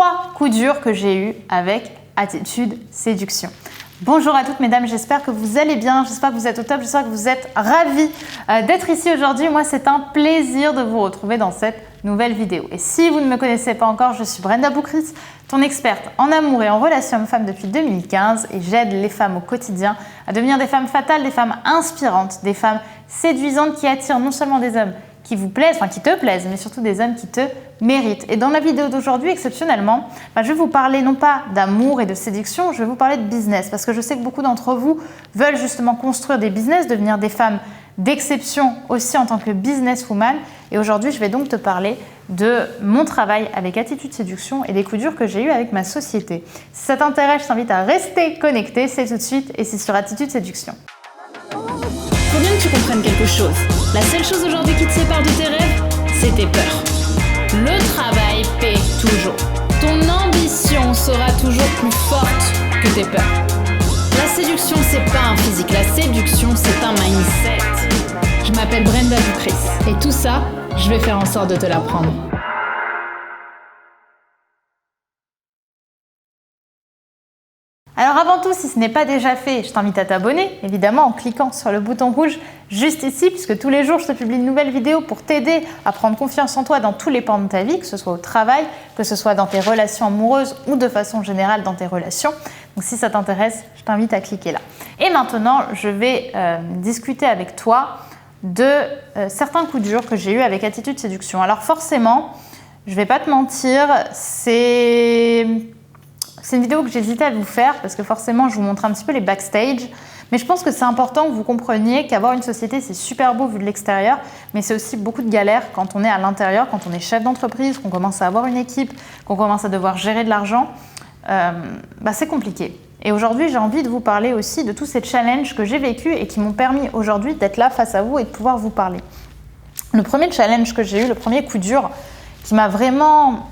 3 coups durs que j'ai eus avec Attitude Séduction. Bonjour à toutes mesdames, j'espère que vous allez bien, j'espère que vous êtes au top, j'espère que vous êtes ravis d'être ici aujourd'hui. Moi, c'est un plaisir de vous retrouver dans cette nouvelle vidéo. Et si vous ne me connaissez pas encore, je suis Brenda Boukris, ton experte en amour et en relations hommes-femmes depuis 2015 et j'aide les femmes au quotidien à devenir des femmes fatales, des femmes inspirantes, des femmes séduisantes qui attirent non seulement des hommes qui vous plaisent, enfin qui te plaisent, mais surtout des hommes qui te méritent. Et dans la vidéo d'aujourd'hui, exceptionnellement, je vais vous parler non pas d'amour et de séduction, je vais vous parler de business parce que je sais que beaucoup d'entre vous veulent justement construire des business, devenir des femmes d'exception aussi en tant que businesswoman. Et aujourd'hui, je vais donc te parler de mon travail avec Attitude Séduction et des coups durs que j'ai eus avec ma société. Si ça t'intéresse, je t'invite à rester connecté, c'est tout de suite et c'est sur Attitude Séduction. Faut bien que tu comprennes quelque chose. La seule chose aujourd'hui qui te sépare de tes rêves, c'est tes peurs. Le travail paie toujours. Ton ambition sera toujours plus forte que tes peurs. La séduction, c'est pas un physique. La séduction, c'est un mindset. Je m'appelle Brenda Boukris. Et tout ça, je vais faire en sorte de te l'apprendre. Alors avant tout, si ce n'est pas déjà fait, je t'invite à t'abonner, évidemment en cliquant sur le bouton rouge juste ici, puisque tous les jours, je te publie une nouvelle vidéo pour t'aider à prendre confiance en toi dans tous les pans de ta vie, que ce soit au travail, que ce soit dans tes relations amoureuses ou de façon générale dans tes relations. Donc si ça t'intéresse, je t'invite à cliquer là. Et maintenant, je vais discuter avec toi de certains coups durs que j'ai eus avec Attitude Séduction. Alors forcément, je ne vais pas te mentir, c'est une vidéo que j'hésitais à vous faire parce que forcément, je vous montre un petit peu les backstage. Mais je pense que c'est important que vous compreniez qu'avoir une société, c'est super beau vu de l'extérieur, mais c'est aussi beaucoup de galères quand on est à l'intérieur, quand on est chef d'entreprise, qu'on commence à avoir une équipe, qu'on commence à devoir gérer de l'argent. C'est compliqué. Et aujourd'hui, j'ai envie de vous parler aussi de tous ces challenges que j'ai vécus et qui m'ont permis aujourd'hui d'être là face à vous et de pouvoir vous parler. Le premier challenge que j'ai eu, le premier coup dur qui m'a vraiment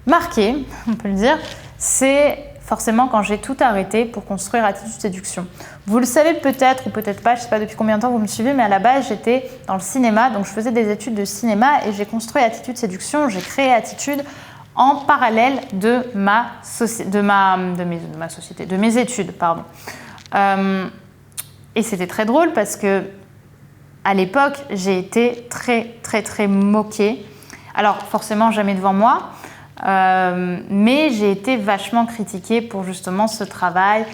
marqué, on peut le dire, c'est forcément quand j'ai tout arrêté pour construire Attitude Séduction. Vous le savez peut-être ou peut-être pas, je ne sais pas depuis combien de temps vous me suivez, mais à la base j'étais dans le cinéma, donc je faisais des études de cinéma et j'ai construit Attitude Séduction, j'ai créé Attitude en parallèle de mes études. Et c'était très drôle parce que à l'époque, j'ai été très moquée. Alors forcément, jamais devant moi. Mais j'ai été vachement critiquée pour justement ce travail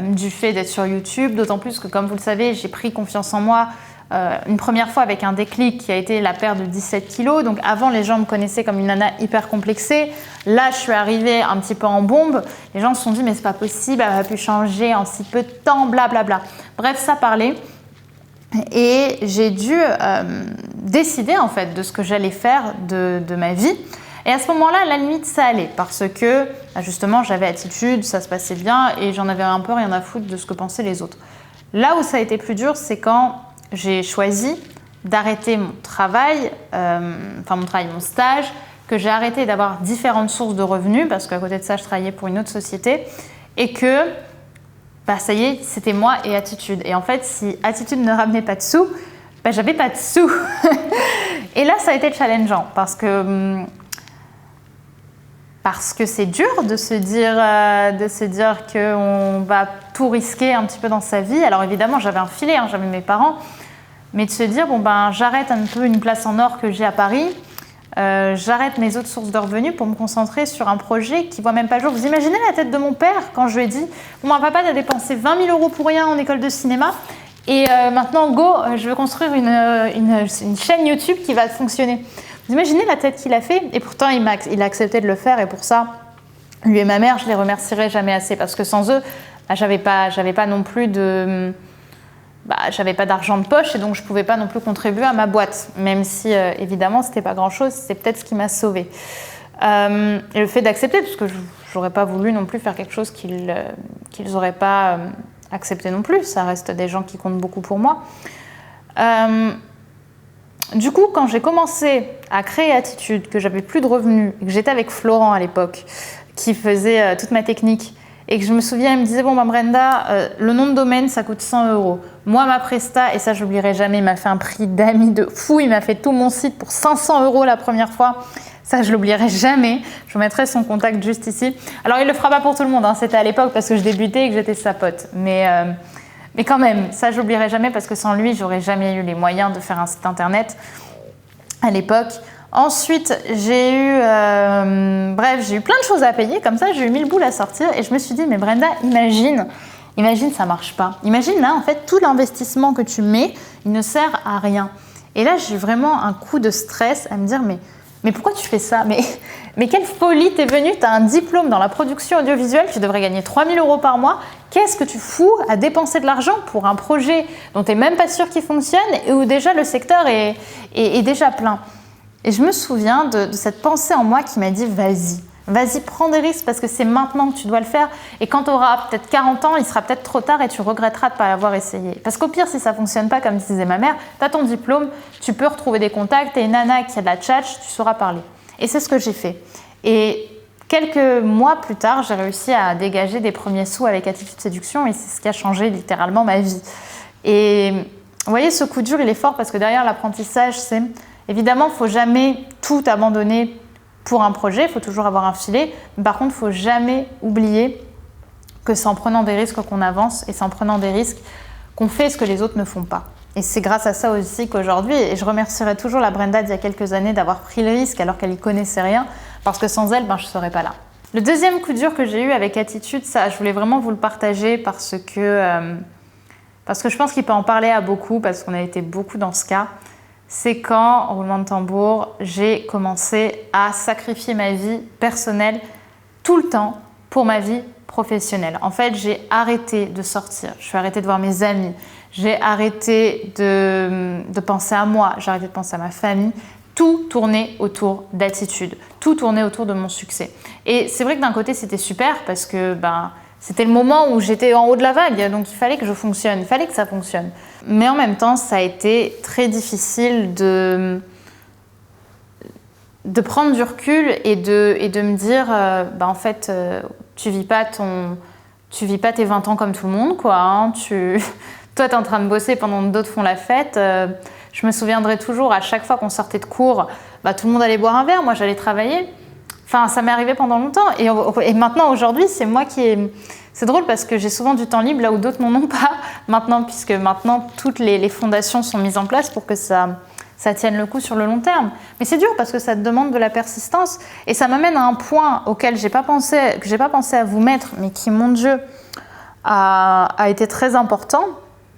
du fait d'être sur YouTube, d'autant plus que comme vous le savez, j'ai pris confiance en moi une première fois avec un déclic qui a été la perte de 17 kilos. Donc avant, les gens me connaissaient comme une nana hyper complexée. Là, je suis arrivée un petit peu en bombe. Les gens se sont dit mais c'est pas possible, elle a pu changer en si peu de temps, blablabla. Bref, ça parlait. Et j'ai dû décider en fait de ce que j'allais faire de ma vie. Et à ce moment-là, à la limite, ça allait parce que justement, j'avais Attitude, ça se passait bien et j'en avais un peu rien à foutre de ce que pensaient les autres. Là où ça a été plus dur, c'est quand j'ai choisi d'arrêter mon travail, mon stage, que j'ai arrêté d'avoir différentes sources de revenus parce qu'à côté de ça, je travaillais pour une autre société et que ça y est, c'était moi et Attitude. Et en fait, si Attitude ne ramenait pas de sous, j'avais pas de sous. Et là, ça a été challengeant parce que c'est dur de se dire qu'on va tout risquer un petit peu dans sa vie. Alors évidemment, j'avais un filet, j'avais mes parents, mais de se dire, j'arrête un peu une place en or que j'ai à Paris, j'arrête mes autres sources de revenus pour me concentrer sur un projet qui ne voit même pas le jour. Vous imaginez la tête de mon père quand je lui ai dit, papa, tu as dépensé 20 000 € pour rien en école de cinéma, et maintenant, go, je veux construire une chaîne YouTube qui va fonctionner. Vous imaginez la tête qu'il a fait? Et pourtant, il a accepté de le faire. Et pour ça, lui et ma mère, je les remercierai jamais assez. Parce que sans eux, j'avais pas non plus j'avais pas d'argent de poche. Et donc, je pouvais pas non plus contribuer à ma boîte. Même si, évidemment, c'était pas grand-chose. C'est peut-être ce qui m'a sauvée. Et le fait d'accepter, parce que j'aurais pas voulu non plus faire quelque chose qu'ils auraient pas accepté non plus. Ça reste des gens qui comptent beaucoup pour moi. Du coup, quand j'ai commencé à créer Attitude, que j'avais plus de revenus, et que j'étais avec Florent à l'époque, qui faisait toute ma technique, et que je me souviens, il me disait, Brenda, le nom de domaine, ça coûte 100 €. Moi, ma presta, et ça, j'oublierai jamais, il m'a fait un prix d'amis de fou, il m'a fait tout mon site pour 500 € la première fois. Ça, je l'oublierai jamais. Je vous mettrai son contact juste ici. Alors, il le fera pas pour tout le monde. Hein. C'était à l'époque parce que je débutais et que j'étais sa pote. Mais quand même, ça, je l'oublierai jamais parce que sans lui, j'aurais jamais eu les moyens de faire un site internet à l'époque. Ensuite, j'ai eu plein de choses à payer. Comme ça, j'ai eu 1000 boules à sortir. Et je me suis dit, mais Brenda, imagine, ça marche pas. Imagine là, en fait, tout l'investissement que tu mets, il ne sert à rien. Et là, j'ai eu vraiment un coup de stress à me dire, mais pourquoi tu fais ça ? Mais quelle folie t'es venue, tu as un diplôme dans la production audiovisuelle, tu devrais gagner 3 000 € par mois. Qu'est-ce que tu fous à dépenser de l'argent pour un projet dont tu n'es même pas sûr qu'il fonctionne et où déjà le secteur est déjà plein ? Et je me souviens de cette pensée en moi qui m'a dit, vas-y, prends des risques parce que c'est maintenant que tu dois le faire. Et quand tu auras peut-être 40 ans, il sera peut-être trop tard et tu regretteras de ne pas l'avoir essayé. Parce qu'au pire, si ça ne fonctionne pas, comme disait ma mère, tu as ton diplôme, tu peux retrouver des contacts, tu es une nana qui a de la tchatch, tu sauras parler. Et c'est ce que j'ai fait. Et quelques mois plus tard, j'ai réussi à dégager des premiers sous avec Attitude Séduction et c'est ce qui a changé littéralement ma vie. Et vous voyez, ce coup dur, il est fort parce que derrière l'apprentissage, c'est évidemment, il ne faut jamais tout abandonner pour un projet, il faut toujours avoir un filet. Mais par contre, il ne faut jamais oublier que c'est en prenant des risques qu'on avance et c'est en prenant des risques qu'on fait ce que les autres ne font pas. Et c'est grâce à ça aussi qu'aujourd'hui, et je remercierai toujours la Brenda d'il y a quelques années d'avoir pris le risque alors qu'elle n'y connaissait rien, parce que sans elle, je ne serais pas là. Le deuxième coup dur que j'ai eu avec Attitude, ça, je voulais vraiment vous le partager parce que je pense qu'il peut en parler à beaucoup, parce qu'on a été beaucoup dans ce cas. C'est quand, en roulement de tambour, j'ai commencé à sacrifier ma vie personnelle tout le temps pour ma vie professionnelle. En fait, j'ai arrêté de sortir, je suis arrêtée de voir mes amis, j'ai arrêté de penser à moi, j'ai arrêté de penser à ma famille. Tout tournait autour d'Attitude, tout tournait autour de mon succès. Et c'est vrai que d'un côté, c'était super parce que c'était le moment où j'étais en haut de la vague, donc il fallait que je fonctionne, il fallait que ça fonctionne. Mais en même temps, ça a été très difficile de prendre du recul et de me dire, en fait, tu vis pas tes 20 ans comme tout le monde, quoi. Hein. Toi, tu es en train de bosser pendant que d'autres font la fête. Je me souviendrai toujours, à chaque fois qu'on sortait de cours, tout le monde allait boire un verre, moi j'allais travailler. Enfin, ça m'est arrivé pendant longtemps. Et maintenant, aujourd'hui, c'est moi qui ai... C'est drôle parce que j'ai souvent du temps libre là où d'autres n'en ont pas maintenant, puisque maintenant, toutes les fondations sont mises en place pour que ça tienne le coup sur le long terme. Mais c'est dur parce que ça te demande de la persistance. Et ça m'amène à un point auquel que j'ai pas pensé à vous mettre, mais qui, mon Dieu, a été très important.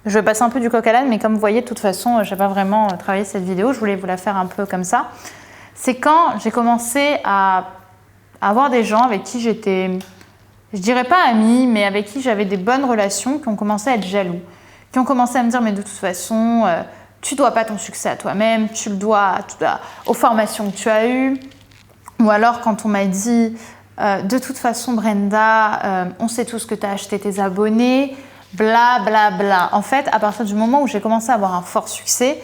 Je vais passer un peu du coq à l'âne, mais comme vous voyez, de toute façon, je n'ai pas vraiment travaillé cette vidéo. Je voulais vous la faire un peu comme ça. C'est quand j'ai commencé à avoir des gens avec qui j'étais, je dirais pas amie, mais avec qui j'avais des bonnes relations, qui ont commencé à être jaloux, qui ont commencé à me dire, mais de toute façon, tu dois pas ton succès à toi-même, tu le dois aux formations que tu as eues. Ou alors quand on m'a dit, de toute façon, Brenda, on sait tous que tu as acheté tes abonnés, bla bla bla. En fait, à partir du moment où j'ai commencé à avoir un fort succès,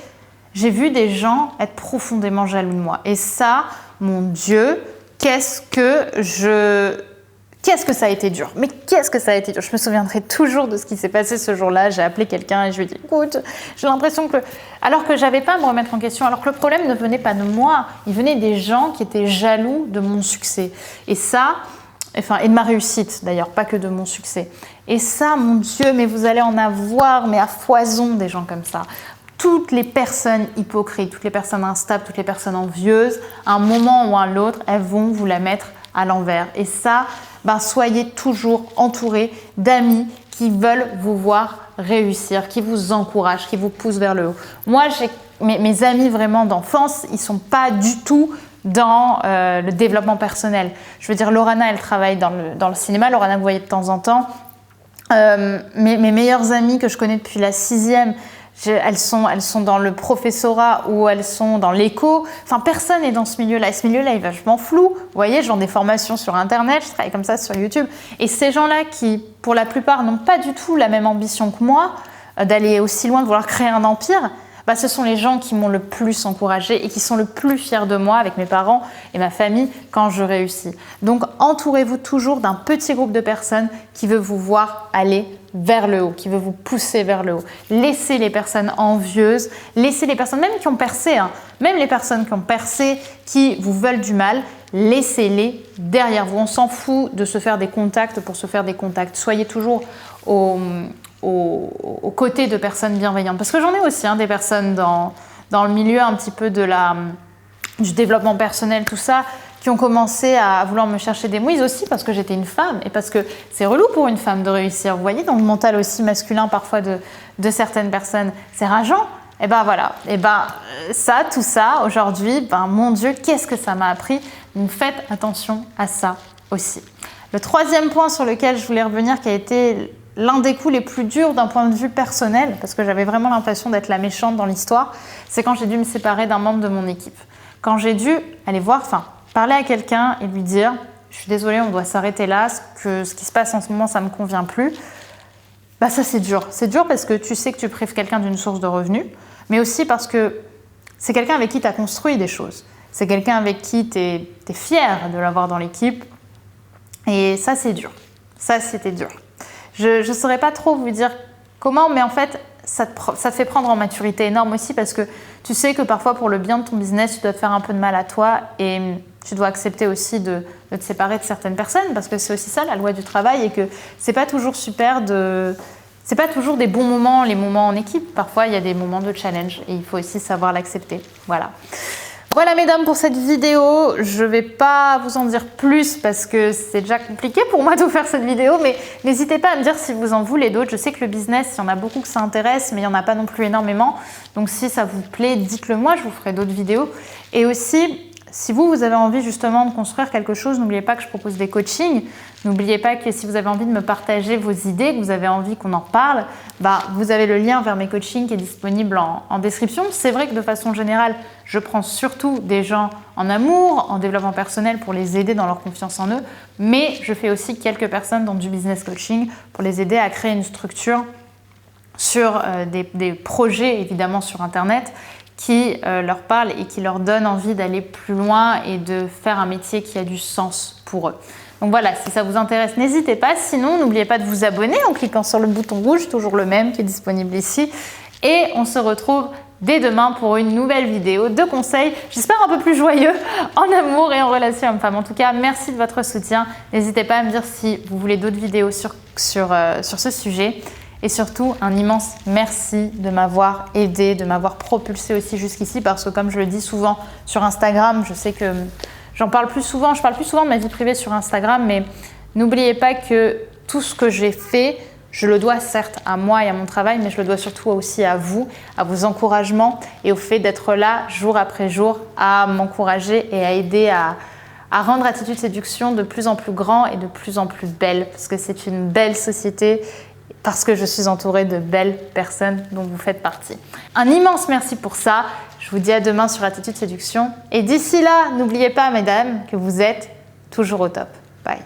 j'ai vu des gens être profondément jaloux de moi. Et ça, mon Dieu, qu'est-ce que ça a été dur. Mais qu'est-ce que ça a été dur. Je me souviendrai toujours de ce qui s'est passé ce jour-là. J'ai appelé quelqu'un et je lui ai dit, écoute, j'ai l'impression que... Alors que j'avais pas à me remettre en question, alors que le problème ne venait pas de moi, il venait des gens qui étaient jaloux de mon succès. Et ça... et de ma réussite d'ailleurs, pas que de mon succès. Et ça, mon Dieu, mais vous allez en avoir, mais à foison des gens comme ça. Toutes les personnes hypocrites, toutes les personnes instables, toutes les personnes envieuses, à un moment ou à l'autre, elles vont vous la mettre à l'envers. Et ça, soyez toujours entourés d'amis qui veulent vous voir réussir, qui vous encouragent, qui vous poussent vers le haut. Moi, mes amis vraiment d'enfance, ils sont pas du tout dans le développement personnel. Je veux dire, Lorana, elle travaille dans le cinéma. Lorana, vous voyez de temps en temps. Mes meilleures amies que je connais depuis la 6e, elles sont dans le professorat ou elles sont dans l'éco. Enfin, personne n'est dans ce milieu-là. Et ce milieu-là, il est vachement flou. Vous voyez, je vends des formations sur Internet, je travaille comme ça sur YouTube. Et ces gens-là qui, pour la plupart, n'ont pas du tout la même ambition que moi, d'aller aussi loin, de vouloir créer un empire, ce sont les gens qui m'ont le plus encouragée et qui sont le plus fiers de moi avec mes parents et ma famille quand je réussis. Donc entourez-vous toujours d'un petit groupe de personnes qui veut vous voir aller vers le haut, qui veut vous pousser vers le haut. Laissez les personnes envieuses, laissez les personnes même qui ont percé, même les personnes qui ont percé, qui vous veulent du mal, laissez-les derrière vous. On s'en fout de se faire des contacts pour se faire des contacts. Soyez toujours aux côtés de personnes bienveillantes. Parce que j'en ai aussi des personnes dans le milieu un petit peu du développement personnel, tout ça, qui ont commencé à vouloir me chercher des mouilles aussi parce que j'étais une femme et parce que c'est relou pour une femme de réussir. Vous voyez, dans le mental aussi masculin parfois de certaines personnes, c'est rageant. Et tout ça, aujourd'hui, mon Dieu, qu'est-ce que ça m'a appris. Donc faites attention à ça aussi. Le troisième point sur lequel je voulais revenir, qui a été l'un des coups les plus durs d'un point de vue personnel, parce que j'avais vraiment l'impression d'être la méchante dans l'histoire, c'est quand j'ai dû me séparer d'un membre de mon équipe. Quand j'ai dû aller parler à quelqu'un et lui dire « Je suis désolée, on doit s'arrêter là, ce qui se passe en ce moment, ça ne me convient plus », ça c'est dur. C'est dur parce que tu sais que tu prives quelqu'un d'une source de revenus, mais aussi parce que c'est quelqu'un avec qui tu as construit des choses. C'est quelqu'un avec qui tu es fier de l'avoir dans l'équipe. Et ça, c'est dur. Ça, c'était dur. Je ne saurais pas trop vous dire comment, mais en fait, ça te fait prendre en maturité énorme aussi parce que tu sais que parfois, pour le bien de ton business, tu dois te faire un peu de mal à toi et tu dois accepter aussi de te séparer de certaines personnes parce que c'est aussi ça, la loi du travail, et que c'est pas toujours c'est pas toujours des bons moments, les moments en équipe. Parfois, il y a des moments de challenge et il faut aussi savoir l'accepter. Voilà mesdames pour cette vidéo, je ne vais pas vous en dire plus parce que c'est déjà compliqué pour moi de faire cette vidéo, mais n'hésitez pas à me dire si vous en voulez d'autres. Je sais que le business, il y en a beaucoup que ça intéresse, mais il n'y en a pas non plus énormément. Donc si ça vous plaît, dites-le moi, je vous ferai d'autres vidéos. Et aussi, si vous avez envie justement de construire quelque chose, n'oubliez pas que je propose des coachings. N'oubliez pas que si vous avez envie de me partager vos idées, que vous avez envie qu'on en parle, vous avez le lien vers mes coachings qui est disponible en description. C'est vrai que de façon générale, je prends surtout des gens en amour, en développement personnel pour les aider dans leur confiance en eux, mais je fais aussi quelques personnes dans du business coaching pour les aider à créer une structure sur des projets évidemment sur Internet qui leur parlent et qui leur donnent envie d'aller plus loin et de faire un métier qui a du sens pour eux. Donc voilà, si ça vous intéresse, n'hésitez pas. Sinon, n'oubliez pas de vous abonner en cliquant sur le bouton rouge, toujours le même qui est disponible ici. Et on se retrouve dès demain pour une nouvelle vidéo de conseils, j'espère un peu plus joyeux en amour et en relation homme-femme. En tout cas, merci de votre soutien. N'hésitez pas à me dire si vous voulez d'autres vidéos sur ce sujet. Et surtout, un immense merci de m'avoir aidé, de m'avoir propulsé aussi jusqu'ici, parce que comme je le dis souvent sur Instagram, je sais que je parle plus souvent de ma vie privée sur Instagram, mais n'oubliez pas que tout ce que j'ai fait, je le dois certes à moi et à mon travail, mais je le dois surtout aussi à vous, à vos encouragements et au fait d'être là jour après jour à m'encourager et à aider à rendre Attitude Séduction de plus en plus grand et de plus en plus belle, parce que c'est une belle société, parce que je suis entourée de belles personnes dont vous faites partie. Un immense merci pour ça. Je vous dis à demain sur Attitude Séduction. Et d'ici là, n'oubliez pas, mesdames, que vous êtes toujours au top. Bye.